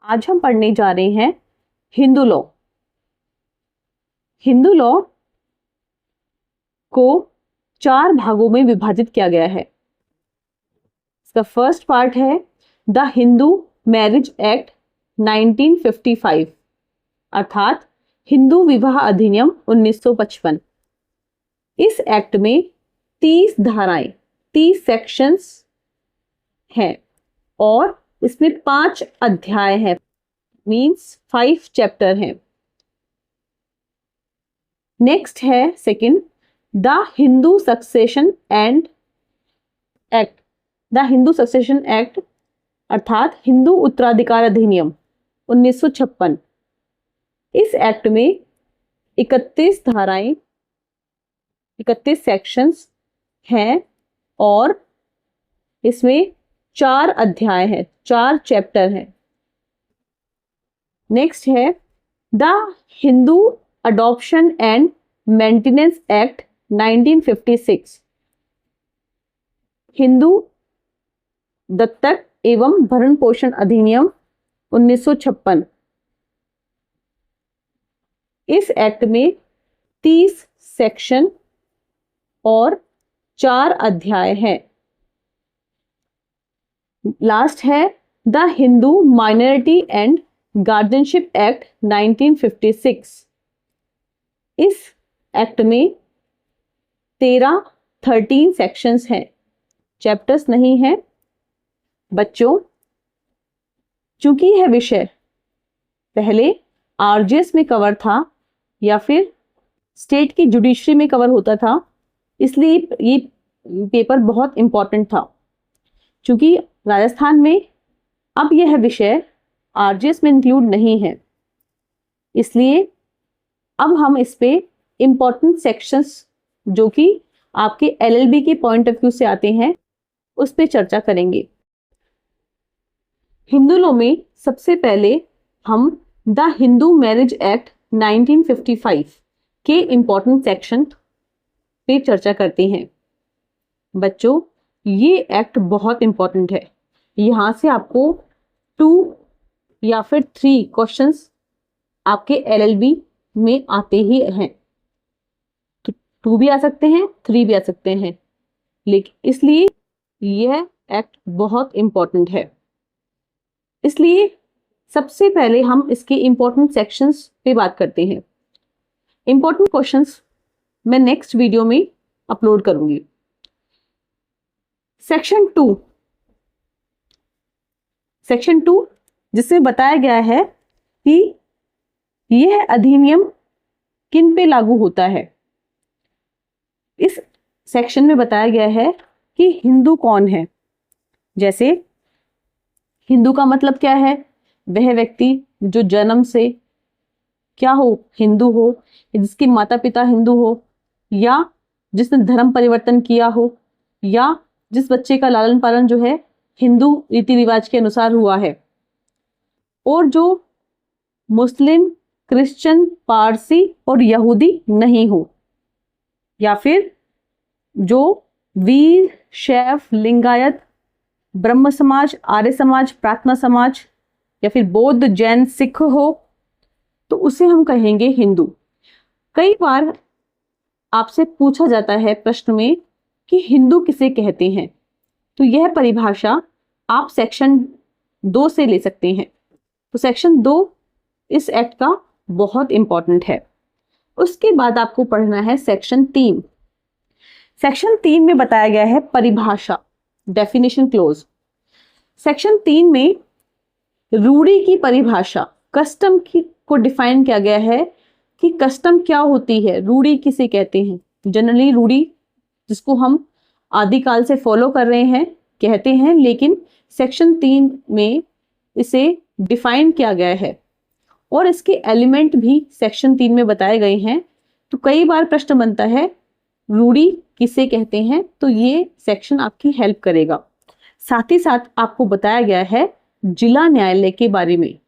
आज हम पढ़ने जा रहे हैं हिंदू लॉ। हिंदू लॉ को 4 भागों में विभाजित किया गया है। इसका फर्स्ट पार्ट है द हिंदू मैरिज एक्ट 1955 अर्थात हिंदू विवाह अधिनियम 1955। इस एक्ट में 30 धाराएं 30 सेक्शंस हैं और इसमें 5 अध्याय हैं, मीन्स 5 चैप्टर हैं। नेक्स्ट है second the Hindu succession and act. The Hindu succession act अर्थात हिंदू उत्तराधिकार अधिनियम 1956। इस एक्ट में 31 धाराएं 31 सेक्शंस हैं और इसमें 4 अध्याय हैं, 4 चैप्टर हैं। नेक्स्ट है the Hindu adoption and maintenance act 1956। Hindu दत्तक एवं भरण पोषण अधिनियम 1956। इस एक्ट में 30 सेक्शन और 4 अध्याय हैं। लास्ट है the Hindu minority and guardianship act 1956। इस एक्ट में 13 सेक्शंस हैं, चैप्टर्स नहीं हैं। बच्चों, चूंकि यह विषय पहले आरजीएस में कवर था या फिर स्टेट की जुडिशरी में कवर होता था, इसलिए ये पेपर बहुत इंपॉर्टेंट था। चूंकि राजस्थान में अब यह विषय आरजीएस में इंक्लूड नहीं है, इसलिए अब हम इस पे इंपॉर्टेंट सेक्शंस जो कि आपके एलएलबी के पॉइंट ऑफ व्यू से आते हैं उस पे चर्चा करेंगे। हिंदू लॉ में सबसे पहले हम द हिंदू मैरिज एक्ट 1955 के इंपॉर्टेंट सेक्शन पे चर्चा करते हैं। बच्चों, ये एक्ट बहुत इंपॉर्टेंट है। यहाँ से आपको 2 या फिर 3 क्वेश्चंस आपके एलएलबी में आते ही हैं। तो 2 भी आ सकते हैं, 3 भी आ सकते हैं, लेकिन इसलिए यह एक्ट बहुत इंपॉर्टेंट है। इसलिए सबसे पहले हम इसके इंपॉर्टेंट सेक्शंस पे बात करते हैं। इंपॉर्टेंट क्वेश्चंस मैं नेक्स्ट वीडियो में अपलोड करूंगी। सेक्शन 2 जिसमें बताया गया है कि यह अधिनियम किन पे लागू होता है। इस सेक्शन में बताया गया है कि हिंदू कौन है। जैसे हिंदू का मतलब क्या है? वह व्यक्ति जो जन्म से क्या हो, हिंदू हो, जिसके माता पिता हिंदू हो, या जिसने धर्म परिवर्तन किया हो, या जिस बच्चे का लालन पालन जो है हिंदू रीति रिवाज के अनुसार हुआ है, और जो मुस्लिम, क्रिश्चियन, पारसी और यहूदी नहीं हो, या फिर जो वीर, शैव, लिंगायत, ब्रह्म समाज, आर्य समाज, प्रार्थना समाज या फिर बौद्ध, जैन, सिख हो, तो उसे हम कहेंगे हिंदू। कई बार आपसे पूछा जाता है प्रश्न में कि हिंदू किसे कहते हैं, तो यह परिभाषा आप सेक्शन 2 से ले सकते हैं। तो सेक्शन 2 इस एक्ट का बहुत इंपॉर्टेंट है। उसके बाद आपको पढ़ना है सेक्शन 3। सेक्शन 3 में बताया गया है परिभाषा, डेफिनेशन क्लोज। सेक्शन 3 में रूढ़ी की परिभाषा, कस्टम को डिफाइन किया गया है कि कस्टम क्या होती है, रूढ़ी किसे कहते हैं। जनरली रूढ़ी जिसको हम आदिकाल से फॉलो कर रहे हैं कहते हैं, लेकिन सेक्शन 3 में इसे डिफाइन किया गया है और इसके एलिमेंट भी सेक्शन 3 में बताए गए हैं। तो कई बार प्रश्न बनता है रूढ़ी किसे कहते हैं, तो ये सेक्शन आपकी हेल्प करेगा। साथ ही साथ आपको बताया गया है जिला न्यायालय के बारे में।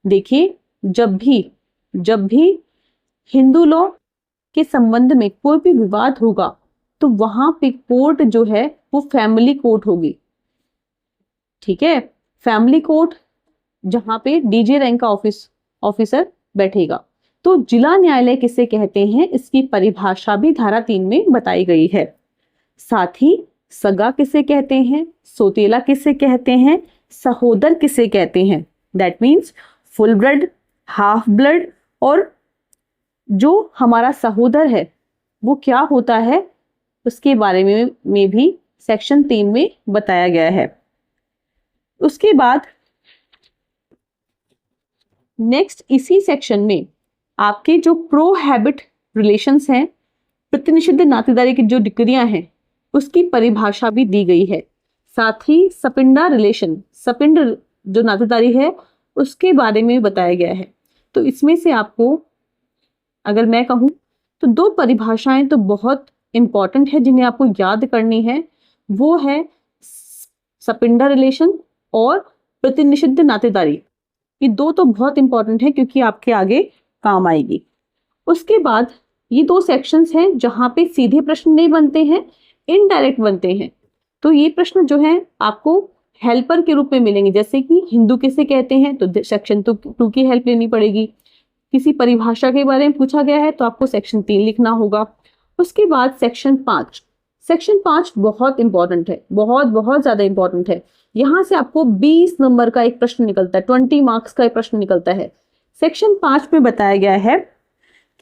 देखिए, जब भी हिंदू लॉ के संबंध में कोई भी विवाद होगा तो वहां पे कोर्ट जो है वो फैमिली कोर्ट होगी। ठीक है, फैमिली कोर्ट जहां पे डीजे रैंक का ऑफिसर बैठेगा। तो जिला न्यायालय किसे कहते हैं, इसकी परिभाषा भी धारा 3 में बताई गई है। साथ ही सगा किसे कहते हैं, सोतेला किसे कहते हैं, सहोदर किसे कहते हैं, that means full blood, half blood, और जो हमारा सहोदर है वो क्या होता है, उसके बारे में भी सेक्शन 3 में बताया गया है। उसके बाद नेक्स्ट इसी सेक्शन में आपके जो प्रोहैबिट रिलेशंस हैं, प्रतिनिषिद्ध नातेदारी की जो डिग्रियां हैं, उसकी परिभाषा भी दी गई है। साथ ही सपिंडा रिलेशन, सपिंड जो नातेदारी है उसके बारे में बताया गया है। तो इसमें से आपको अगर मैं कहूं तो दो परिभाषाएं तो बहुत इंपॉर्टेंट है जिन्हें आपको याद करनी है, वो है सपिंडा रिलेशन और प्रतिनिषिद्ध नातेदारी। ये दो तो बहुत इंपॉर्टेंट है क्योंकि आपके आगे काम आएगी। उसके बाद ये दो सेक्शंस हैं जहां पे सीधे प्रश्न नहीं बनते हैं, इनडायरेक्ट बनते हैं। तो ये प्रश्न जो है आपको हेल्पर के रूप में मिलेंगे, जैसे कि हिंदू किसे कहते हैं तो सेक्शन 2 की हेल्प लेनी पड़ेगी। किसी परिभाषा के बारे में पूछा गया है तो आपको सेक्शन 3 लिखना होगा। उसके बाद सेक्शन 5, सेक्शन 5 बहुत इंपॉर्टेंट है, बहुत बहुत ज्यादा इंपॉर्टेंट है। यहां से आपको 20 नंबर का एक प्रश्न निकलता है, 20 मार्क्स का एक प्रश्न निकलता है। सेक्शन 5 में बताया गया है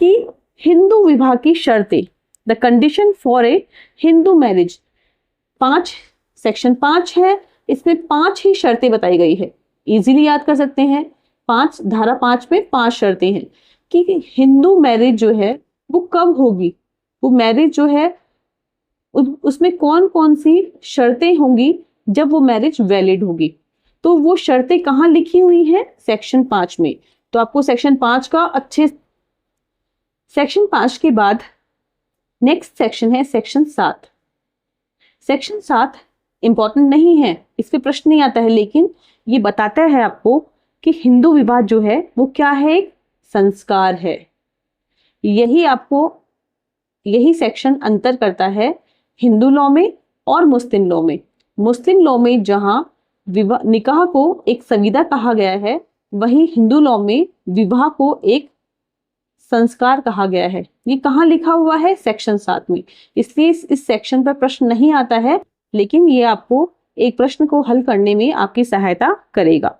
कि हिंदू विवाह की शर्तें, the condition for a Hindu marriage. 5 section 5 है, इसमें 5 ही शर्तें बताई गई है, इजीली याद कर सकते हैं। 5 धारा 5 में 5 शर्तें हैं कि हिंदू मैरिज जो है वो कब होगी, वो मैरिज जो है उसमें कौन कौन सी शर्तें होंगी जब वो मैरिज वैलिड होगी। तो वो शर्तें कहाँ लिखी हुई हैं, सेक्शन 5 में। तो आपको सेक्शन 5 का अच्छे, सेक्शन 5 के बाद नेक्स्ट सेक्शन है सेक्शन 7। सेक्शन 7 इंपॉर्टेंट नहीं है, इस पे प्रश्न नहीं आता है, लेकिन ये बताता है आपको कि हिंदू विवाह जो है वो क्या है, एक संस्कार है। यही सेक्शन अंतर करता है हिंदू लॉ में और मुस्लिम लॉ में। मुस्लिम लॉ में जहां निकाह को एक संविदा कहा गया है, वहीं हिंदू लॉ में विवाह को एक संस्कार कहा गया है। ये कहाँ लिखा हुआ है, सेक्शन 7 में। इसलिए इस सेक्शन पर प्रश्न नहीं आता है, लेकिन ये आपको एक प्रश्न को हल करने में आपकी सहायता करेगा।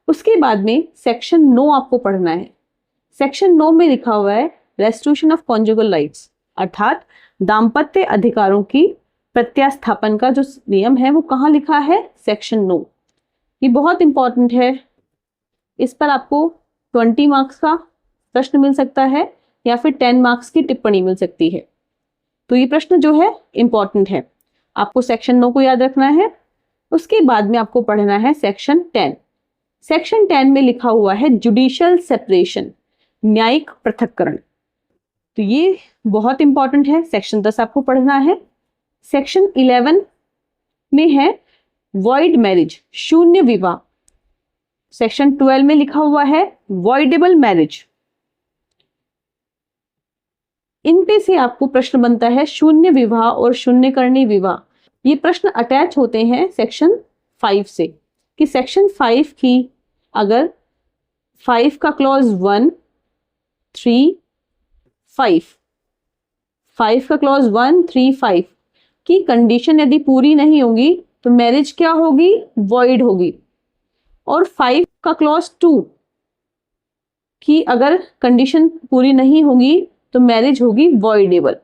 उसके बाद में सेक्शन 9 आपको पढ़ना है। सेक्शन 9 में लिखा हुआ है रेस्टिट्यूशन ऑफ कॉन्जुगल राइट्स, अर्थात दाम्पत्य अधिकारों की प्रत्यास्थापन का जो नियम है वो कहाँ लिखा है, सेक्शन 9। ये बहुत इंपॉर्टेंट है, इस पर आपको 20 मार्क्स का प्रश्न मिल सकता है या फिर 10 मार्क्स की टिप्पणी मिल सकती है। तो ये प्रश्न जो है इंपॉर्टेंट है, आपको सेक्शन 9 को याद रखना है। उसके बाद में आपको पढ़ना है सेक्शन 10। सेक्शन 10 में लिखा हुआ है जुडिशियल सेपरेशन, न्यायिक पृथक्करण। तो ये बहुत इंपॉर्टेंट है, सेक्शन 10 आपको पढ़ना है। सेक्शन 11 में है वॉइड मैरिज, शून्य विवाह। सेक्शन 12 में लिखा हुआ है वॉइडेबल मैरिज। इन पे से आपको प्रश्न बनता है शून्य विवाह और शून्यकर्णी विवाह। ये प्रश्न अटैच होते हैं सेक्शन 5 से, कि सेक्शन 5 की अगर 5 का क्लॉज 1, 3, 5 का क्लॉज 1, 3, 5 की कंडीशन यदि पूरी नहीं होगी तो मैरिज क्या होगी, वॉइड होगी। और 5 का क्लॉज 2 की अगर कंडीशन पूरी नहीं होगी तो मैरिज होगी वॉइडेबल।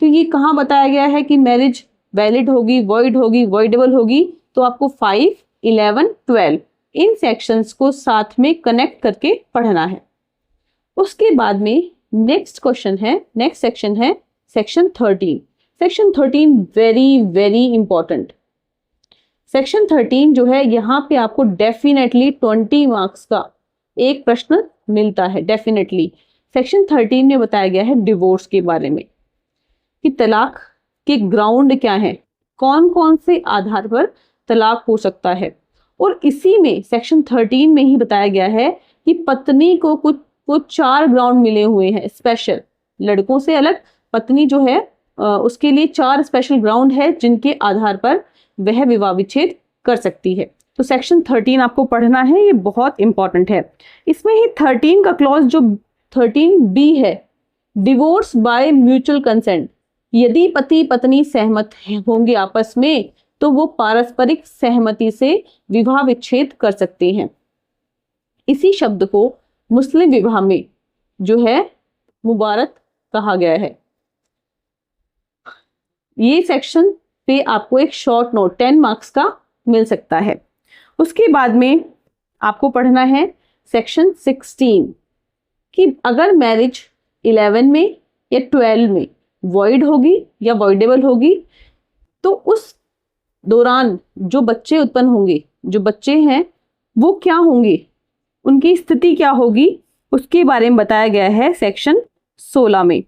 तो ये कहाँ बताया गया है कि मैरिज वैलिड होगी, वॉइड होगी, वॉइडेबल होगी। तो आपको 5, 11, 12 इन सेक्शंस को साथ में कनेक्ट करके पढ़ना है। उसके बाद में नेक्स्ट सेक्शन है section 13। Section 13 very very important. Section 13 जो है यहाँ पे आपको डेफिनेटली 20 मार्क्स का एक प्रश्न मिलता है, डेफिनेटली। सेक्शन 13 में बताया गया है डिवोर्स के बारे में, कि तलाक के ग्राउंड क्या है, कौन कौन से आधार पर तलाक हो सकता है। और इसी में सेक्शन 13 में ही बताया गया है कि पत्नी को कुछ 4 ग्राउंड मिले हुए हैं स्पेशल, लड़कों से अलग पत्नी जो है उसके लिए 4 स्पेशल ग्राउंड है जिनके आधार पर वह विवाह विच्छेद कर सकती है। तो सेक्शन 13 आपको पढ़ना है, ये बहुत इंपॉर्टेंट है। इसमें ही 13 का क्लॉज जो 13B है, डिवोर्स बाय म्यूचुअल कंसेंट, यदि पति पत्नी सहमत होंगे आपस में तो वो पारस्परिक सहमति से विवाह विच्छेद कर सकते हैं। इसी शब्द को मुस्लिम विवाह में जो है मुबारक कहा गया है। ये सेक्शन पे आपको एक शॉर्ट नोट 10 मार्क्स का मिल सकता है। उसके बाद में आपको पढ़ना है सेक्शन 16 कि अगर मैरिज 11 में या 12 में वॉइड होगी या वॉइडेबल होगी तो उस दौरान जो बच्चे उत्पन्न होंगे, जो बच्चे हैं वो क्या होंगे, उनकी स्थिति क्या होगी, उसके बारे में बताया गया है सेक्शन 16 में।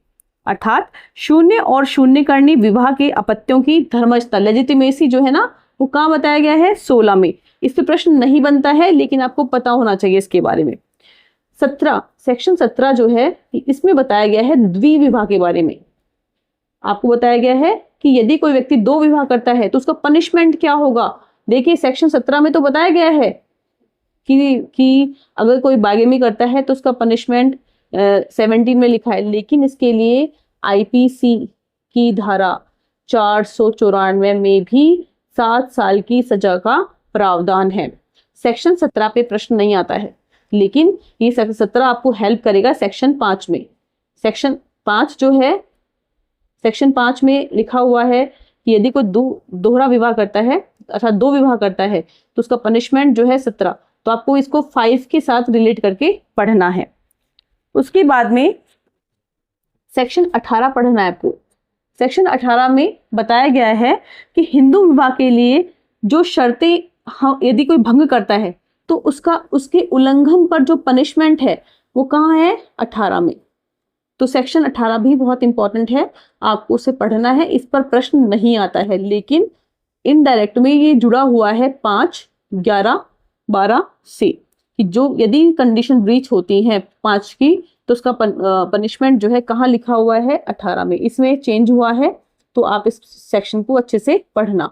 अर्थात शून्य और शून्यकर्णी विवाह के अपत्यों की धर्मस्थता, लेजिटिमेसी जो है ना, वो कहाँ बताया गया है, 16 में। इस पे प्रश्न नहीं बनता है लेकिन आपको पता होना चाहिए इसके बारे में। 17 सेक्शन 17 जो है इसमें बताया गया है द्विविवाह के बारे में। आपको बताया गया है कि यदि कोई व्यक्ति 2 विवाह करता है तो उसका पनिशमेंट क्या होगा। देखिए सेक्शन 17 में तो बताया गया है कि अगर कोई बाइगेमी करता है तो उसका पनिशमेंट 17 में लिखा है, लेकिन इसके लिए आईपीसी की धारा 494 में भी 7 साल की सजा का प्रावधान है। सेक्शन 17 पे प्रश्न नहीं आता है, लेकिन ये सेक्शन 17 आपको हेल्प करेगा सेक्शन 5 में। सेक्शन 5 जो है, सेक्शन 5 में लिखा हुआ है कि यदि कोई दोहरा विवाह करता है अर्थात 2 विवाह करता है तो उसका पनिशमेंट जो है 17। तो आपको इसको 5 के साथ रिलेट करके पढ़ना है। उसके बाद में सेक्शन 18 पढ़ना है आपको। सेक्शन 18 में बताया गया है कि हिंदू विवाह के लिए जो शर्तें यदि कोई भंग करता है तो उसके उल्लंघन पर जो पनिशमेंट है वो कहाँ है, 18 में। तो सेक्शन 18 भी बहुत इंपॉर्टेंट है, आपको उसे पढ़ना है। इस पर प्रश्न नहीं आता है लेकिन इनडायरेक्ट में ये जुड़ा हुआ है 5, 11, 12 से, कि जो यदि कंडीशन ब्रीच होती है 5 की तो उसका पनिशमेंट जो है कहाँ लिखा हुआ है, 18 में। इसमें चेंज हुआ है तो आप इस सेक्शन को अच्छे से पढ़ना।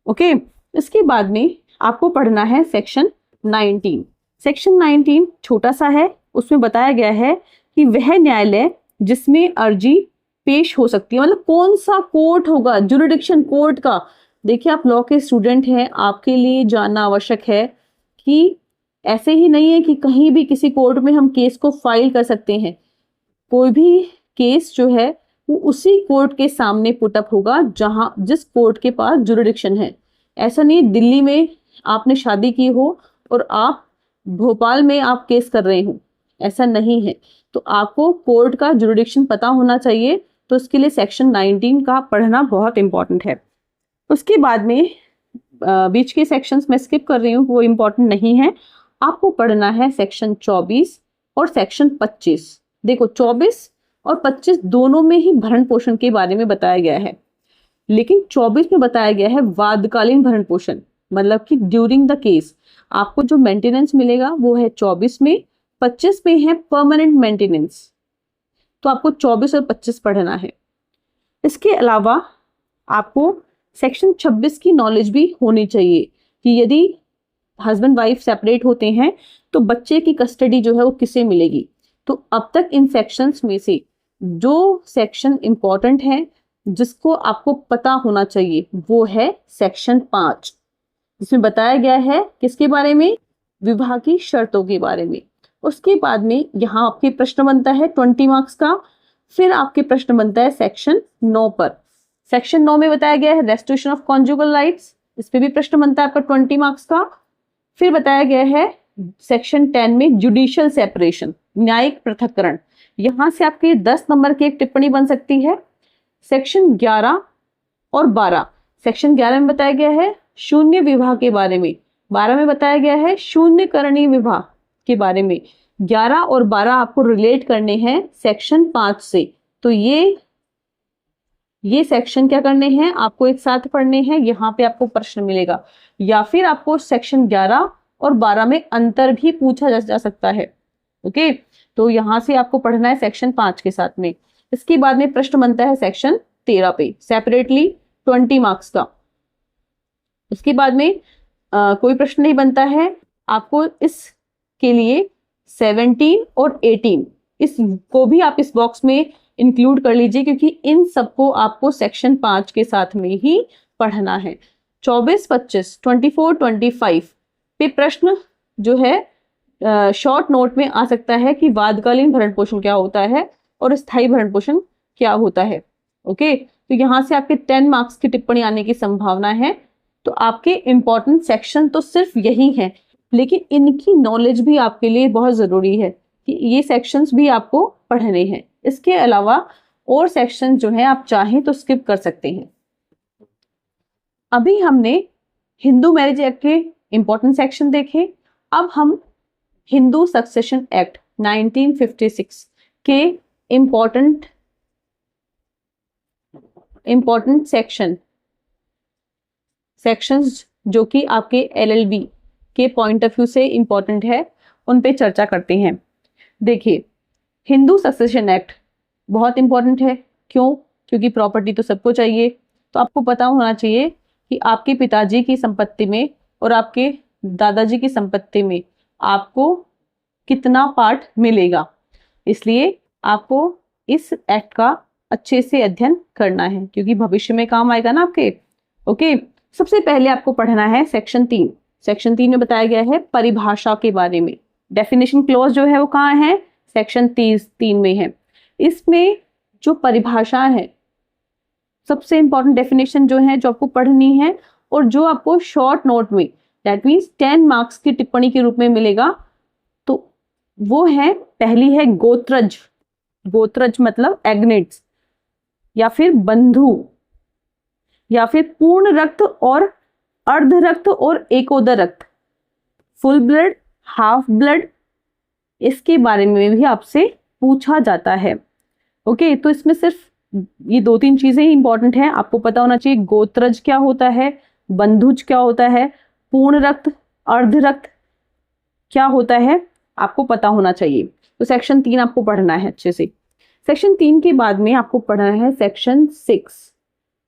ओके, इसके बाद में आपको पढ़ना है सेक्शन 19। सेक्शन 19 छोटा सा है, उसमें बताया गया है कि वह न्यायालय जिसमें अर्जी पेश हो सकती है, मतलब कौन सा कोर्ट होगा, जुरिडिक्शन कोर्ट का। देखिए आप लॉ के स्टूडेंट हैं, आपके लिए जानना आवश्यक है कि ऐसे ही नहीं है कि कहीं भी किसी कोर्ट में हम केस को फाइल कर सकते हैं। कोई भी केस जो है वो उसी कोर्ट के सामने पुटअप होगा जिस कोर्ट के पास जुरिडिक्शन है। ऐसा नहीं दिल्ली में आपने शादी की हो और आप भोपाल में आप केस कर रहे हो, ऐसा नहीं है। तो आपको कोर्ट का जुरिडिक्शन पता होना चाहिए, तो इसके लिए सेक्शन 19 का पढ़ना बहुत इंपॉर्टेंट है। उसके बाद में बीच के सेक्शंस में स्किप कर रही हूँ, वो इंपॉर्टेंट नहीं है। आपको पढ़ना है सेक्शन 24 और सेक्शन 25। देखो 24 और 25 दोनों में ही भरण पोषण के बारे में बताया गया है, लेकिन 24 में बताया गया है वादकालीन भरण पोषण, मतलब कि ड्यूरिंग द केस आपको जो मेंटेनेंस मिलेगा वो है 24 में। 25 में है परमानेंट मेंटेनेंस, तो आपको 24 और 25 पढ़ना है। इसके अलावा आपको सेक्शन 26 की नॉलेज भी होनी चाहिए कि यदि हस्बैंड वाइफ सेपरेट होते हैं तो बच्चे की कस्टडी जो है वो किसे मिलेगी। तो अब तक इन सेक्शंस में से जो सेक्शन इंपॉर्टेंट है जिसको आपको पता होना चाहिए वो है सेक्शन 5, जिसमें बताया गया है किसके बारे में, विवाह की शर्तों के बारे में। उसके बाद में यहाँ आपके प्रश्न बनता है 20 मार्क्स का। फिर आपके प्रश्न बनता है सेक्शन 9 पर। सेक्शन 9 में बताया गया है रेस्ट्रिक्शन ऑफ कॉन्जुगल राइट्स, इस पे भी प्रश्न बनता है आपका 20 मार्क्स का। फिर बताया गया है सेक्शन 10 में जुडिशियल सेपरेशन, न्यायिक पृथक्करण, यहां से आपके 10 नंबर की एक टिप्पणी बन सकती है। सेक्शन 11 और 12, सेक्शन 11 में बताया गया है शून्य विवाह के बारे में, 12 में बताया गया है शून्यकरणीय विवाह के बारे में। 11 और 12 आपको रिलेट करने हैं सेक्शन 5 से, तो ये सेक्शन क्या करने हैं, आपको एक साथ पढ़ने हैं। यहाँ पे आपको प्रश्न मिलेगा, या फिर आपको सेक्शन 11 और 12 में अंतर भी पूछा जा सकता है। ओके, तो यहाँ से आपको पढ़ना है सेक्शन 5 के साथ में। इसके बाद में प्रश्न बनता है सेक्शन 13 पे सेपरेटली 20 मार्क्स का। उसके बाद में कोई प्रश्न नहीं बनता है, आपको इसके लिए 17 और 18 इसको भी आप इस बॉक्स में इंक्लूड कर लीजिए, क्योंकि इन सबको आपको सेक्शन 5 के साथ में ही पढ़ना है। 24, 25, 24, 25 पे प्रश्न जो है शॉर्ट नोट में आ सकता है कि वादकालीन भरण पोषण क्या होता है और स्थायी भरण पोषण क्या होता है। ओके, तो यहाँ से आपके 10 मार्क्स की टिप्पणी आने की संभावना है। तो आपके इंपॉर्टेंट सेक्शन तो सिर्फ यही है, लेकिन इनकी नॉलेज भी आपके लिए बहुत जरूरी है कि ये सेक्शंस भी आपको पढ़ने हैं। इसके अलावा और सेक्शन जो है आप चाहें तो स्किप कर सकते हैं। अभी हमने हिंदू मैरिज एक्ट के इंपॉर्टेंट सेक्शन देखे। अब हम हिंदू सक्सेशन एक्ट 1956 के इंपॉर्टेंट सेक्शंस जो कि आपके एलएलबी के पॉइंट ऑफ व्यू से इंपॉर्टेंट है, उन पे चर्चा करते हैं। देखिए, हिंदू सक्सेशन एक्ट बहुत इंपॉर्टेंट है। क्यों? क्योंकि प्रॉपर्टी तो सबको चाहिए, तो आपको पता होना चाहिए कि आपके पिताजी की संपत्ति में और आपके दादाजी की संपत्ति में आपको कितना पार्ट मिलेगा। इसलिए आपको इस एक्ट का अच्छे से अध्ययन करना है, क्योंकि भविष्य में काम आएगा ना आपके। ओके, सबसे पहले आपको पढ़ना है सेक्शन 3। सेक्शन 3 में बताया गया है परिभाषा के बारे में। डेफिनेशन क्लॉज जो है वो कहाँ है? सेक्शन 3 में है। इसमें जो परिभाषा है, सबसे इंपॉर्टेंट डेफिनेशन जो है, जो आपको पढ़नी है और जो आपको शॉर्ट नोट में दैट मीन्स 10 मार्क्स की टिप्पणी के रूप में मिलेगा, तो वो है, पहली है गोत्रज। गोत्रज मतलब एग्नेट्स या फिर बंधु या फिर पूर्ण रक्त और अर्ध रक्त और एकोदर रक्त, फुल ब्लड, हाफ ब्लड, इसके बारे में भी आपसे पूछा जाता है। ओके, तो इसमें सिर्फ ये 2-3 चीजें ही इंपॉर्टेंट हैं। आपको पता होना चाहिए गोत्रज क्या होता है, बंधुज क्या होता है, पूर्ण रक्त, अर्ध रक्त क्या होता है, आपको पता होना चाहिए। तो सेक्शन 3 आपको पढ़ना है अच्छे से। सेक्शन 3 के बाद में आपको पढ़ना है सेक्शन 6।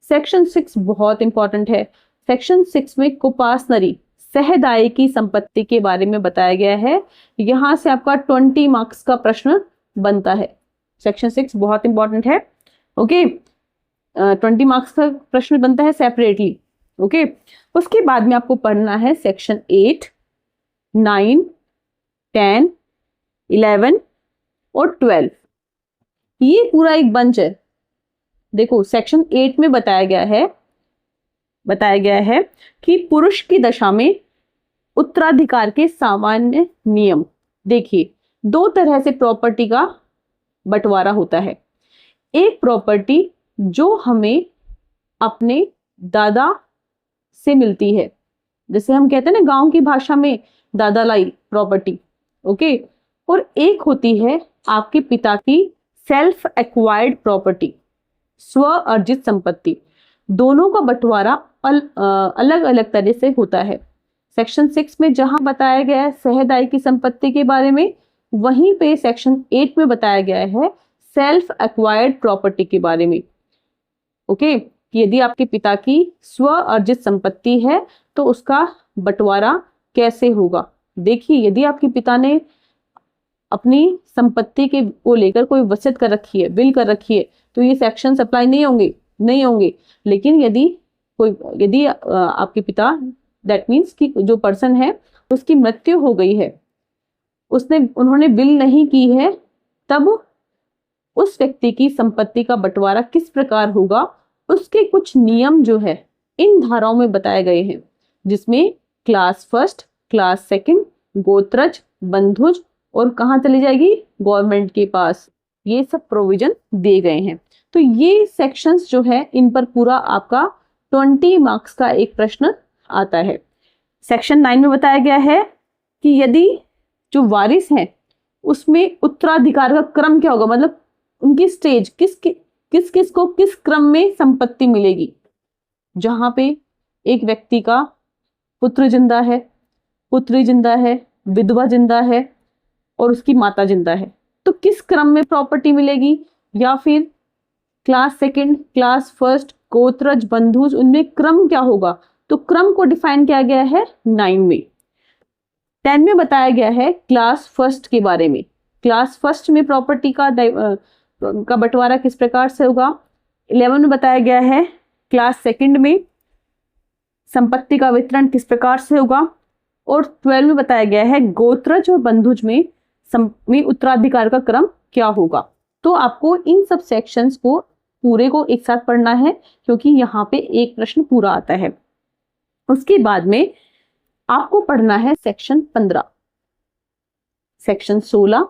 सेक्शन 6 बहुत इंपॉर्टेंट है। सेक्शन 6 में कुपासनरी सहदाई की संपत्ति के बारे में बताया गया है। यहां से आपका 20 मार्क्स का प्रश्न बनता है। सेक्शन 6 बहुत इंपॉर्टेंट है। ओके, 20 मार्क्स का प्रश्न बनता है सेपरेटली। ओके, उसके बाद में आपको पढ़ना है सेक्शन 8, 9, 10, 11 और 12। ये पूरा एक बंच है। देखो, सेक्शन 8 में बताया गया है कि पुरुष की दशा में उत्तराधिकार के सामान्य नियम। देखिए, 2 तरह से प्रॉपर्टी का बंटवारा होता है। एक प्रॉपर्टी जो हमें अपने दादा से मिलती है, जैसे हम कहते हैं ना गांव की भाषा में दादा लाई प्रॉपर्टी। ओके, और एक होती है आपके पिता की सेल्फ एक्वायर्ड प्रॉपर्टी, स्व अर्जित संपत्ति। दोनों का बंटवारा अलग अलग तरह से होता है। सेक्शन 6 में जहां बताया गया है सहदाई की संपत्ति के बारे में, वहीं पे सेक्शन 8 में बताया गया है सेल्फ एक्वायर्ड प्रॉपर्टी के बारे में। ओके, यदि आपके पिता की स्व अर्जित संपत्ति है तो उसका बंटवारा कैसे होगा। देखिए, यदि आपके पिता ने अपनी संपत्ति के को लेकर कोई वसीयत कर रखी है, विल कर रखी है, तो ये सेक्शन अप्लाई नहीं होंगे। लेकिन यदि आपके पिता दैट मीन्स कि जो पर्सन है उसकी मृत्यु हो गई है, उन्होंने विल नहीं की है, तब उस व्यक्ति की संपत्ति का बंटवारा किस प्रकार होगा, उसके कुछ नियम जो है इन धाराओं में बताए गए हैं, जिसमें क्लास 1, क्लास 2, गोत्रज, बंधुज और कहाँ चली जाएगी, गवर्नमेंट के पास। ये सब प्रोविजन दिए गए हैं। तो ये सेक्शंस जो है, इन पर पूरा आपका 20 मार्क्स का एक प्रश्न आता है। सेक्शन 9 में बताया गया है कि यदि जो वारिस हैं उसमें उत्तराधिकार का क्रम क्या होगा, मतलब उनकी स्टेज किस को किस क्रम में संपत्ति मिलेगी। जहां पे एक व्यक्ति का पुत्र जिंदा है, पुत्री जिंदा है, विधवा जिंदा है और उसकी माता जिंदा है, तो किस क्रम में प्रॉपर्टी मिलेगी, या फिर क्लास 2, क्लास 1, गोत्रज, बंधुज, उनमें क्रम क्या होगा, तो क्रम को डिफाइन किया गया है 9 में। 10 में बताया गया है क्लास फर्स्ट के बारे में। क्लास फर्स्ट में प्रॉपर्टी का बंटवारा किस प्रकार से होगा। 11 में बताया गया है क्लास सेकंड में संपत्ति का वितरण किस प्रकार से होगा। और 12 में बताया गया है गोत्रज और बंधुज में उत्तराधिकार का क्रम क्या होगा। तो आपको इन सब सेक्शंस को पूरे को एक साथ पढ़ना है, क्योंकि यहाँ पे एक प्रश्न पूरा आता है। उसके बाद में आपको पढ़ना है सेक्शन 15, सेक्शन 16।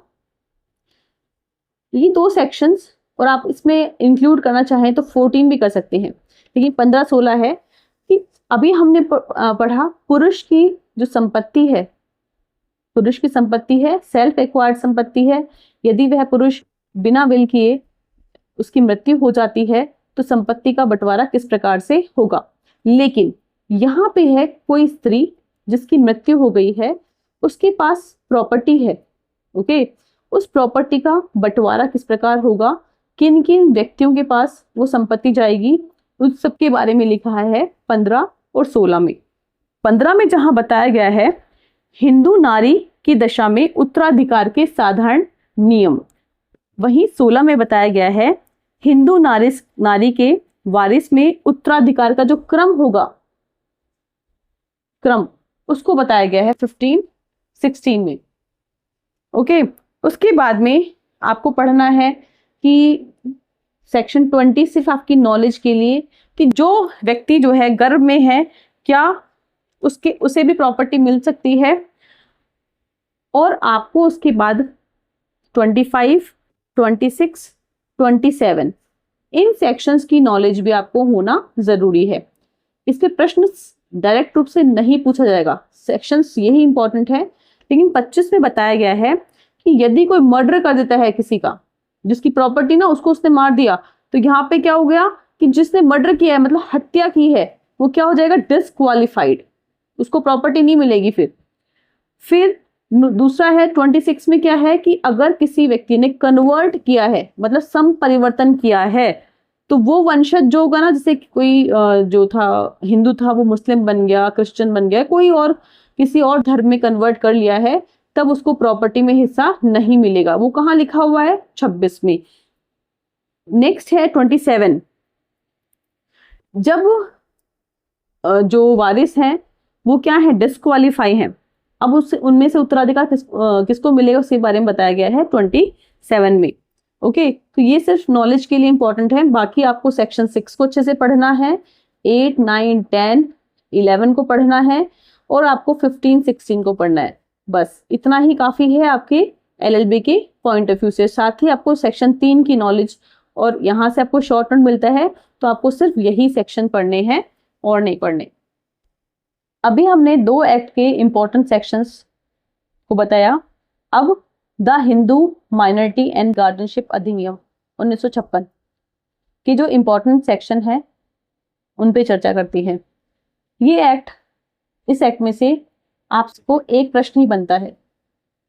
ये 2 सेक्शंस, और आप इसमें इंक्लूड करना चाहें तो 14 भी कर सकते हैं, लेकिन 15-16 है कि अभी हमने पढ़ा पुरुष की जो संपत्ति है, पुरुष की संपत्ति है सेल्फ एक्वायर्ड संपत्ति है। यदि वह पुरुष बिना विल किए उसकी मृत्यु हो जाती है तो संपत्ति का बंटवारा किस प्रकार से होगा। लेकिन यहाँ पे है कोई स्त्री जिसकी मृत्यु हो गई है, उसके पास प्रॉपर्टी है, ओके, उस प्रॉपर्टी का बंटवारा किस प्रकार होगा, किन किन व्यक्तियों के पास वो संपत्ति जाएगी, उस सब के बारे में लिखा है 15 और 16 में। 15 में जहां बताया गया है हिंदू नारी की दशा में उत्तराधिकार के साधारण नियम, वहीं 16 में बताया गया है हिंदू नारी के वारिस में उत्तराधिकार का जो क्रम होगा, क्रम उसको बताया गया है 15-16 में। ओके, उसके बाद में आपको पढ़ना है कि सेक्शन 20 सिर्फ आपकी नॉलेज के लिए कि जो व्यक्ति जो है गर्भ में है क्या उसे भी प्रॉपर्टी मिल सकती है। और आपको उसके बाद 25, 26, 27 इन सेक्शंस की नॉलेज भी आपको होना जरूरी है। इसके प्रश्न डायरेक्ट रूप से नहीं पूछा जाएगा, सेक्शंस यही इंपॉर्टेंट है। लेकिन 25 में बताया गया है कि यदि कोई मर्डर कर देता है किसी का, जिसकी प्रॉपर्टी ना उसको उसने मार दिया, तो यहाँ पे क्या हो गया कि जिसने मर्डर किया है मतलब हत्या की है वो क्या हो जाएगा, डिस्क्वालिफाइड, उसको प्रॉपर्टी नहीं मिलेगी। फिर दूसरा है 26 में क्या है कि अगर किसी व्यक्ति ने कन्वर्ट किया है मतलब सम परिवर्तन किया है, तो वो वंशज जो होगा ना, जैसे कोई जो था हिंदू था वो मुस्लिम बन गया, क्रिश्चियन बन गया, कोई और किसी और धर्म में कन्वर्ट कर लिया है, तब उसको प्रॉपर्टी में हिस्सा नहीं मिलेगा। वो कहाँ लिखा हुआ है, 26 में। नेक्स्ट है 27, जब जो वारिस हैं वो क्या है, डिस्क्वालीफाई हैं, अब उससे उनमें से उत्तराधिकार किसको मिलेगा उसके बारे में बताया गया है 27 में। ओके, तो ये सिर्फ नॉलेज के लिए इंपॉर्टेंट है। बाकी आपको सेक्शन 6 को अच्छे से पढ़ना है, 8, 9, 10, 11 को पढ़ना है, और आपको 15, 16 को पढ़ना है। बस इतना ही काफी है आपके LLB के पॉइंट ऑफ व्यू से। साथ ही आपको सेक्शन 3 की नॉलेज, और यहाँ से आपको शॉर्ट नोट मिलता है, तो आपको सिर्फ यही सेक्शन पढ़ने हैं और नहीं पढ़ने। अभी हमने 2 एक्ट के इंपॉर्टेंट सेक्शंस को बताया। अब the Hindu minority and guardianship अधिनियम 1956 की जो इंपॉर्टेंट सेक्शन है उन पे चर्चा करती है। ये एक्ट, इस एक्ट में से आपको एक प्रश्न ही बनता है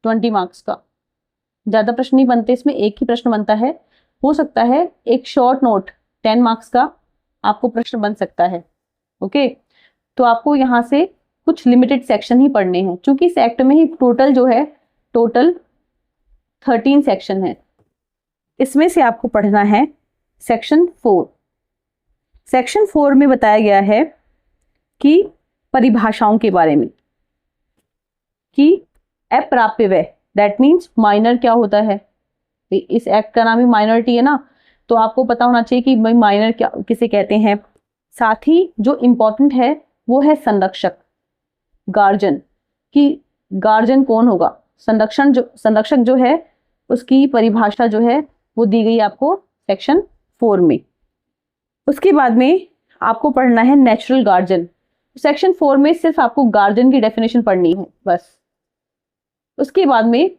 20 मार्क्स का, ज्यादा प्रश्न नहीं बनते इसमें, एक ही प्रश्न बनता है। हो सकता है एक शॉर्ट नोट 10 मार्क्स का आपको प्रश्न बन सकता है। ओके, तो आपको यहाँ से कुछ लिमिटेड सेक्शन ही पढ़ने हैं, क्योंकि इस एक्ट में ही टोटल जो है 13 सेक्शन है। इसमें से आपको पढ़ना है सेक्शन 4। सेक्शन 4 में बताया गया है कि परिभाषाओं के बारे में, कि अप्राप्यव्यय दैट मीन्स माइनर क्या होता है। इस एक्ट का नाम ही माइनॉरिटी है ना, तो आपको पता होना चाहिए कि माइनर क्या किसे कहते हैं। साथ ही जो इंपॉर्टेंट है वो है संरक्षक, गार्जियन, कि गार्जियन कौन होगा। संरक्षक जो है उसकी परिभाषा जो है वो दी गई आपको सेक्शन 4 में। उसके बाद में आपको पढ़ना है नेचुरल गार्जियन। सेक्शन 4 में सिर्फ आपको गार्जियन की डेफिनेशन पढ़नी है बस। उसके बाद में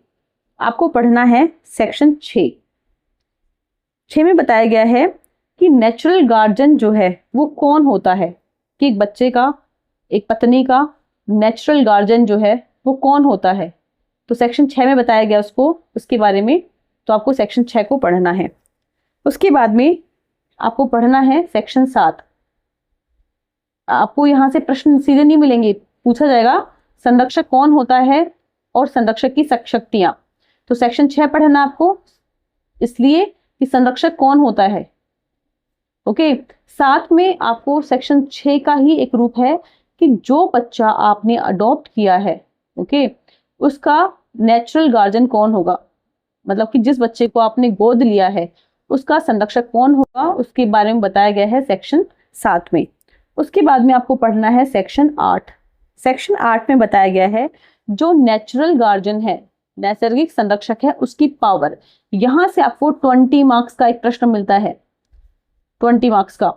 आपको पढ़ना है सेक्शन 6 में बताया गया है कि नेचुरल गार्जियन जो है वो कौन होता है, कि एक बच्चे का, एक पत्नी का नेचुरल गार्जियन जो है वो कौन होता है। तो सेक्शन 6 में बताया गया उसके बारे में, तो आपको सेक्शन 6 को पढ़ना है। उसके बाद में आपको पढ़ना है सेक्शन 7। आपको यहाँ से प्रश्न सीधे नहीं मिलेंगे, पूछा जाएगा संरक्षक कौन होता है और संरक्षक की शक्तियां। तो सेक्शन 6 पढ़ना आपको, इसलिए कि संरक्षक कौन होता है। ओके, साथ में आपको सेक्शन 6 का ही एक रूप है कि जो बच्चा आपने अडॉप्ट किया है, ओके, उसका नेचुरल गार्जियन कौन होगा, मतलब कि जिस बच्चे को आपने गोद लिया है उसका संरक्षक कौन होगा, उसके बारे में बताया गया है सेक्शन 7 में। उसके बाद में आपको पढ़ना है सेक्शन 8। सेक्शन 8 में बताया गया है जो नेचुरल गार्जियन है, नैसर्गिक संरक्षक है, उसकी पावर। यहां से आपको 20 मार्क्स का एक प्रश्न मिलता है, 20 मार्क्स का।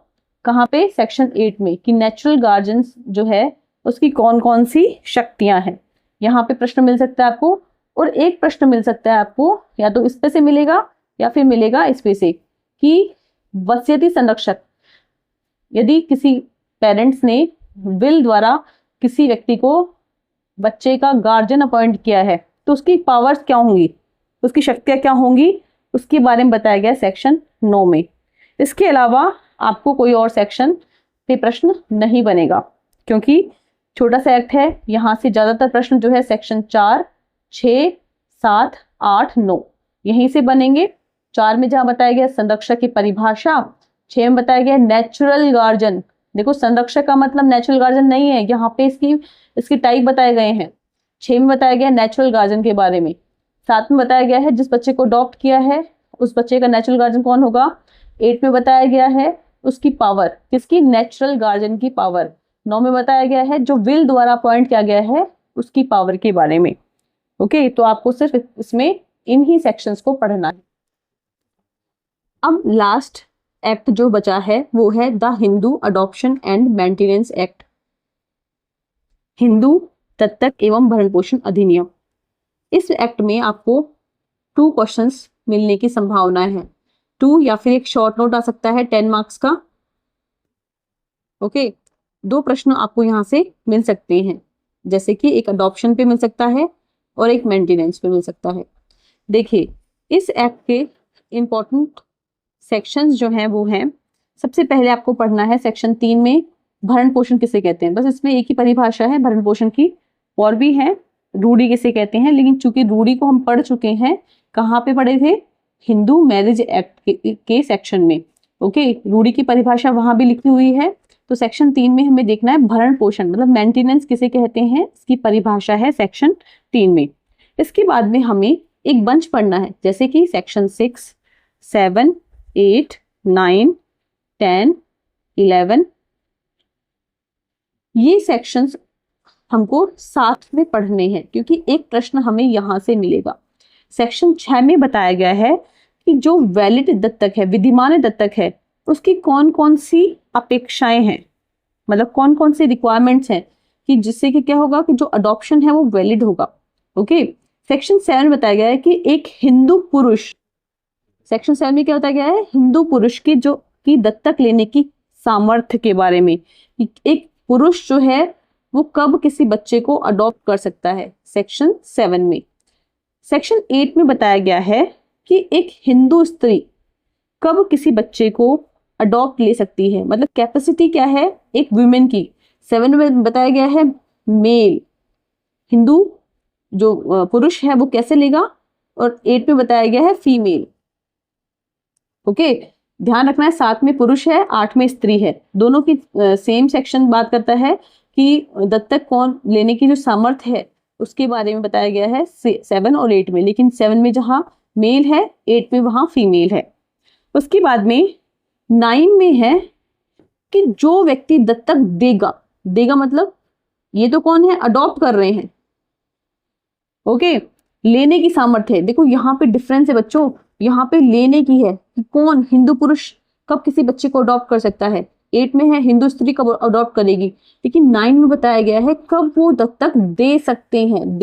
कहाँ पे? सेक्शन 8 में, कि नेचुरल गार्जियन जो है उसकी कौन कौन सी शक्तियां हैं। यहाँ पे प्रश्न मिल सकता है आपको, और एक प्रश्न मिल सकता है आपको, या तो इस पे से मिलेगा या फिर मिलेगा इस पे से, कि वसीयती संरक्षक, यदि किसी पेरेंट्स ने विल द्वारा किसी व्यक्ति को बच्चे का गार्जियन अपॉइंट किया है तो उसकी पावर्स क्या होंगी, उसकी शक्तियां क्या होंगी, उसके बारे में बताया गया सेक्शन 9 में। इसके अलावा आपको कोई और सेक्शन पे प्रश्न नहीं बनेगा, क्योंकि छोटा सा एक्ट है। यहाँ से ज्यादातर प्रश्न जो है सेक्शन 4, 6, 7, 8, 9 यहीं से बनेंगे। 4 में जहां बताया गया संरक्षक की परिभाषा, 6 में बताया गया नेचुरल गार्जियन। देखो, संरक्षक का मतलब नेचुरल गार्जियन नहीं है, यहाँ पे इसकी टाइप बताए गए हैं। 6 में बताया गया नेचुरल गार्जियन के बारे में। 7 में बताया गया है जिस बच्चे को अडॉप्ट किया है उस बच्चे का नेचुरल गार्जियन कौन होगा। 8 में बताया गया है उसकी पावर, किसकी? नेचुरल गार्जियन की पावर। 9 में बताया गया है जो विल द्वारा अपॉइंट किया गया है उसकी पावर के बारे में। ओके, तो आपको सिर्फ इसमें इन ही सेक्शंस को पढ़ना है। अब लास्ट एक्ट जो बचा है वो है the Hindu adoption and maintenance act, Hindu दत्तक एवं भरण पोषण अधिनियम। इस एक्ट में आपको 2 क्वेश्चंस मिलने की संभावना है, 2 या फिर एक शॉर्ट नोट आ सकता है 10 मार्क्स का। ओके, 2 प्रश्न आपको यहाँ से मिल सकते हैं, जैसे कि एक अडॉप्शन पे मिल सकता है और एक मेंटेनेंस पे मिल सकता है। देखिए, इस एक्ट के इंपॉर्टेंट सेक्शंस जो हैं वो हैं, सबसे पहले आपको पढ़ना है सेक्शन 3 में भरण पोषण किसे कहते हैं। बस इसमें एक ही परिभाषा है भरण पोषण की, और भी है रूढ़ी किसे कहते हैं, लेकिन चूंकि रूढ़ी को हम पढ़ चुके हैं, कहाँ पे पढ़े थे? हिंदू मैरिज एक्ट के सेक्शन में। ओके, रूढ़ी की परिभाषा वहां भी लिखी हुई है। तो सेक्शन 3 में हमें देखना है भरण पोषण मतलब मेंटेनेंस किसे कहते हैं, इसकी परिभाषा है सेक्शन 3 में। इसके बाद में हमें एक बंच पढ़ना है, जैसे कि सेक्शन 6, 7, 8, 9, 10, 11, ये सेक्शंस हमको साथ में पढ़ने हैं, क्योंकि एक प्रश्न हमें यहां से मिलेगा। सेक्शन 6 में बताया गया है कि जो वैलिड दत्तक है, विधिमान दत्तक है, उसकी कौन कौन सी अपेक्षाएं हैं, मतलब कौन कौन सी रिक्वायरमेंट्स हैं, कि जिससे कि क्या होगा कि जो अडॉप्शन है वो वैलिड होगा। ओके, सेक्शन 7 में बताया गया है कि एक हिंदू पुरुष, सेक्शन 7 में क्या बताया गया है? हिंदू पुरुष की दत्तक लेने की सामर्थ्य के बारे में, एक पुरुष जो है वो कब किसी बच्चे को अडॉप्ट कर सकता है, सेक्शन 7 में। सेक्शन 8 में बताया गया है कि एक हिंदू स्त्री कब किसी बच्चे को अडॉप्ट ले सकती है, मतलब कैपेसिटी क्या है एक वुमेन की। 7 में बताया गया है मेल, हिंदू जो पुरुष है वो कैसे लेगा, और 8 में बताया गया है फीमेल। ओके, ध्यान रखना है 7 में पुरुष है, 8 में स्त्री है, दोनों की सेम सेक्शन बात करता है कि दत्तक कौन लेने की जो सामर्थ्य है उसके बारे में बताया गया है 7 और 8 में, लेकिन 7 में जहां मेल है 8 में वहां फीमेल है। उसके बाद में 9 में है कि जो व्यक्ति दत्तक देगा मतलब ये तो कौन है, अडॉप्ट कर रहे हैं। ओके, लेने की सामर्थ्य है, देखो यहाँ पे डिफरेंस है बच्चों, यहाँ पे लेने की है कि कौन हिंदू पुरुष कब किसी बच्चे को अडॉप्ट कर सकता है। 8 में है हिंदू स्त्री कब अडॉप्ट करेगी, लेकिन 9 में बताया गया है कब वो दत्तक दे सकते हैं,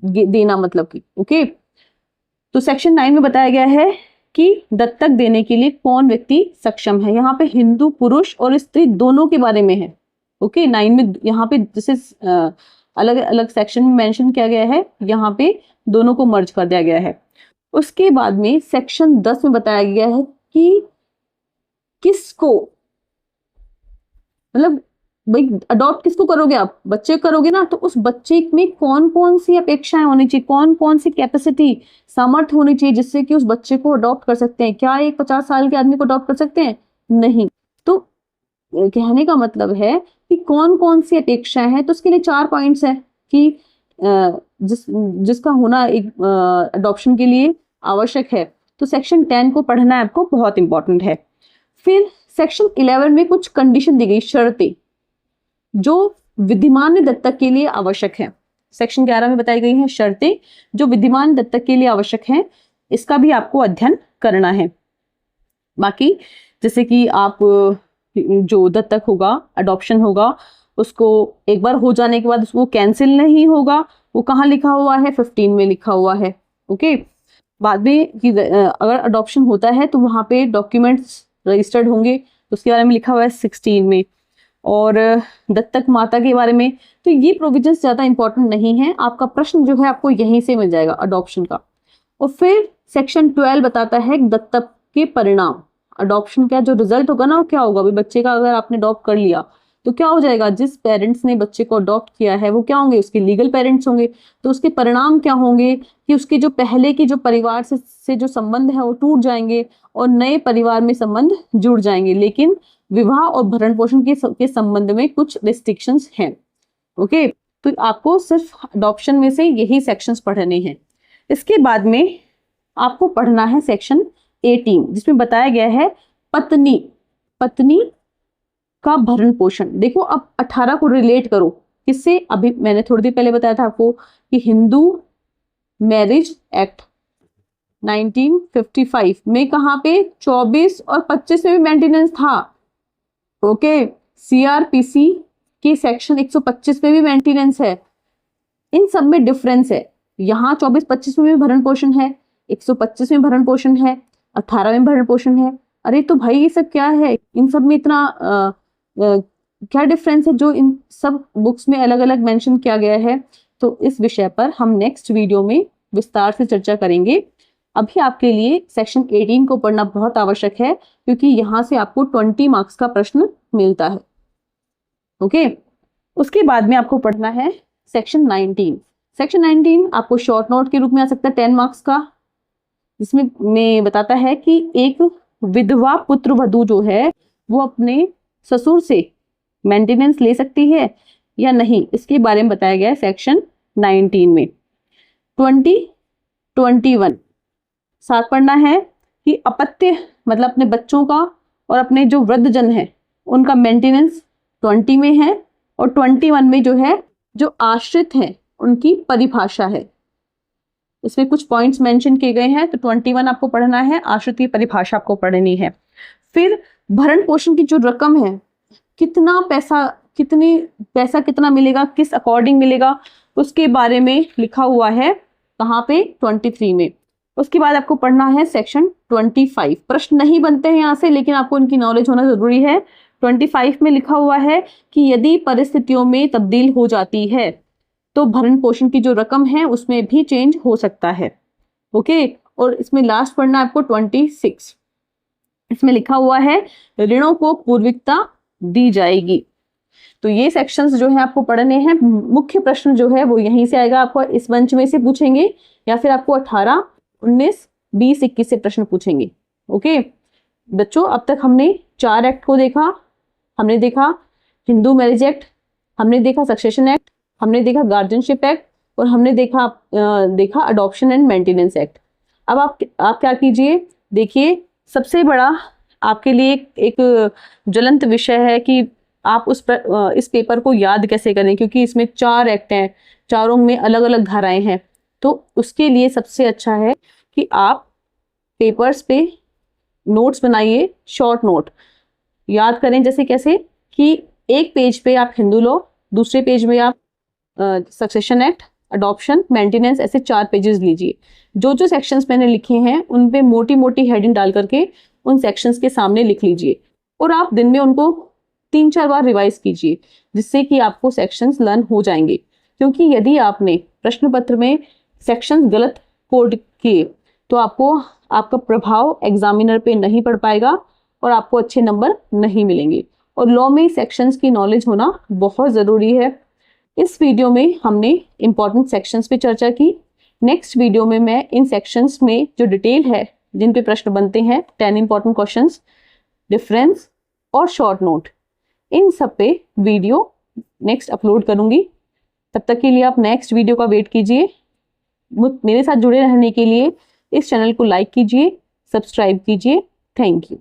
देना मतलब कि। ओके, तो सेक्शन 9 में बताया गया है कि दत्तक देने के लिए कौन व्यक्ति सक्षम है। यहाँ पे हिंदू पुरुष और स्त्री दोनों के बारे में है। ओके, 9 में यहाँ पे जैसे अलग अलग सेक्शन में मेंशन किया गया है, यहाँ पे दोनों को मर्ज कर दिया गया है। उसके बाद में सेक्शन 10 में बताया गया है कि किसको मतलब भाई अडॉप्ट किसको करोगे आप, बच्चे करोगे ना, तो उस बच्चे में कौन कौन सी अपेक्षाएं होनी चाहिए, कौन कौन सी कैपेसिटी, सामर्थ्य होनी चाहिए जिससे कि उस बच्चे को अडॉप्ट कर सकते हैं। क्या एक 50 साल के आदमी को अडॉप्ट कर सकते हैं? नहीं। तो कहने का मतलब है कि कौन कौन सी अपेक्षाएं हैं, तो उसके लिए 4 पॉइंट्स है कि जिसका होना एक अडॉप्शन के लिए आवश्यक है। तो सेक्शन 10 को पढ़ना है आपको, बहुत इंपॉर्टेंट है। फिर सेक्शन 11 में कुछ कंडीशन दी गई, शर्तें जो विद्यमान दत्तक के लिए आवश्यक है। सेक्शन 11 में बताई गई हैं शर्तें जो विद्यमान दत्तक के लिए आवश्यक हैं, इसका भी आपको अध्ययन करना है। बाकी जैसे कि आप जो दत्तक होगा, अडॉप्शन होगा, उसको एक बार हो जाने के बाद उसको कैंसिल नहीं होगा, वो कहाँ लिखा हुआ है? 15 में लिखा हुआ है। ओके, बाद में कि अगर अडॉप्शन होता है तो वहाँ पे डॉक्यूमेंट्स रजिस्टर्ड होंगे, उसके बारे में लिखा हुआ है 16 में। और दत्तक माता के बारे में, तो ये प्रोविजंस ज़्यादा इंपॉर्टेंट नहीं है, आपका प्रश्न जो है आपको यहीं से मिल जाएगा अडॉप्शन का। और फिर सेक्शन 12 बताता है दत्तक के परिणाम, अडॉप्शन का जो रिजल्ट होगा ना, वो क्या होगा? भाई बच्चे का अगर आपने अडॉप्ट कर लिया तो क्या हो जाएगा? जिस पेरेंट्स ने बच्चे को अडॉप्ट किया है वो क्या होंगे? उसके लीगल पेरेंट्स होंगे। तो उसके परिणाम क्या होंगे कि उसके जो पहले के जो परिवार से जो संबंध है वो टूट जाएंगे और नए परिवार में संबंध जुड़ जाएंगे, लेकिन विवाह और भरण पोषण के संबंध में कुछ रिस्ट्रिक्शंस हैं। ओके, तो आपको सिर्फ अडॉप्शन में से यही सेक्शंस पढ़ने हैं। इसके बाद में आपको पढ़ना है सेक्शन 18, जिसमें बताया गया है पत्नी का भरण पोषण। देखो अब 18 को रिलेट करो किससे? अभी मैंने थोड़ी देर पहले बताया था आपको कि हिंदू मैरिज एक्ट 1955 में कहाँ पे 24 और 25 में भी मेंटेनेंस था। ओके, सीआरपीसी के सेक्शन 125 में भी मेंटेनेंस है। इन सब में डिफरेंस है, यहाँ 24-25 में भी भरण पोषण है, 125 में भरण पोषण है, 18 में भरण पोषण है। अरे तो भाई ये सब क्या है? इन सब में इतना क्या डिफरेंस है जो इन सब बुक्स में अलग अलग मेंशन किया गया है? तो इस विषय पर हम नेक्स्ट वीडियो में विस्तार से चर्चा करेंगे। अभी आपके लिए सेक्शन 18 को पढ़ना बहुत आवश्यक है, क्योंकि यहाँ से आपको 20 मार्क्स का प्रश्न मिलता है। ओके, उसके बाद में आपको पढ़ना है सेक्शन 19। सेक्शन 19 आपको शॉर्ट नोट के रूप में आ सकता है 10 मार्क्स का, जिसमें बताता है कि एक विधवा पुत्र वधू जो है वो अपने ससुर से मेंटेनेंस ले सकती है या नहीं, इसके बारे में बताया गया है सेक्शन 19 में। 21 साथ पढ़ना है कि अपत्य मतलब अपने बच्चों का और अपने जो वृद्धजन है उनका मेंटेनेंस 20 में है, और 21 में जो है जो आश्रित है उनकी परिभाषा है। इसमें कुछ पॉइंट्स मेंशन किए गए हैं, तो 21 आपको पढ़ना है, आश्रित की परिभाषा आपको पढ़नी है। फिर भरण पोषण की जो रकम है, कितना पैसा कितना मिलेगा, किस अकॉर्डिंग मिलेगा, उसके बारे में लिखा हुआ है कहाँ पे? 23 में। उसके बाद आपको पढ़ना है सेक्शन 25। प्रश्न नहीं बनते हैं यहाँ से, लेकिन आपको इनकी नॉलेज होना जरूरी है। 25 में लिखा हुआ है कि यदि परिस्थितियों में तब्दील हो जाती है तो भरण पोषण की जो रकम है उसमें भी चेंज हो सकता है। ओके, और इसमें लास्ट पढ़ना है आपको 26। इसमें लिखा हुआ है ऋणों को पूर्विकता दी जाएगी। तो ये सेक्शंस जो है आपको पढ़ने हैं। मुख्य प्रश्न जो है वो यहीं से आएगा, आपको इस मंच में से पूछेंगे या फिर आपको 18, 19, 20, 21 से प्रश्न पूछेंगे। ओके बच्चों, अब तक हमने 4 एक्ट को देखा। हमने देखा हिंदू मैरिज एक्ट, हमने देखा सक्सेशन एक्ट, हमने देखा गार्जियनशिप एक्ट, और हमने देखा अडॉप्शन एंड मेंटेनेंस एक्ट। अब आप क्या कीजिए, देखिए सबसे बड़ा आपके लिए एक ज्वलंत विषय है कि आप इस पेपर को याद कैसे करें, क्योंकि इसमें 4 एक्ट हैं, चारों में अलग अलग धाराएं हैं। तो उसके लिए सबसे अच्छा है कि आप पेपर्स पे नोट्स बनाइए, शॉर्ट नोट याद करें। जैसे कैसे कि एक पेज पे आप हिंदू लॉ, दूसरे पेज में आप सक्सेशन एक्ट, अडॉप्शन, मेंटेनेंस, ऐसे 4 पेजेस लीजिए। जो जो सेक्शंस मैंने लिखे हैं उन पे मोटी मोटी हेडिंग डाल करके उन सेक्शंस के सामने लिख लीजिए, और आप दिन में उनको 3-4 बार रिवाइज कीजिए, जिससे कि आपको सेक्शंस लर्न हो जाएंगे। क्योंकि यदि आपने प्रश्न पत्र में सेक्शंस गलत कोड किए तो आपका प्रभाव एग्जामिनर पे नहीं पड़ पाएगा और आपको अच्छे नंबर नहीं मिलेंगे। और लॉ में सेक्शंस की नॉलेज होना बहुत ज़रूरी है। इस वीडियो में हमने इंपॉर्टेंट सेक्शंस पे चर्चा की। नेक्स्ट वीडियो में मैं इन सेक्शंस में जो डिटेल है, जिन पे प्रश्न बनते हैं, 10 इंपॉर्टेंट क्वेश्चंस, डिफरेंस और शॉर्ट नोट, इन सब पे वीडियो नेक्स्ट अपलोड करूंगी। तब तक के लिए आप नेक्स्ट वीडियो का वेट कीजिए। मेरे साथ जुड़े रहने के लिए इस चैनल को लाइक कीजिए, सब्सक्राइब कीजिए। Thank you.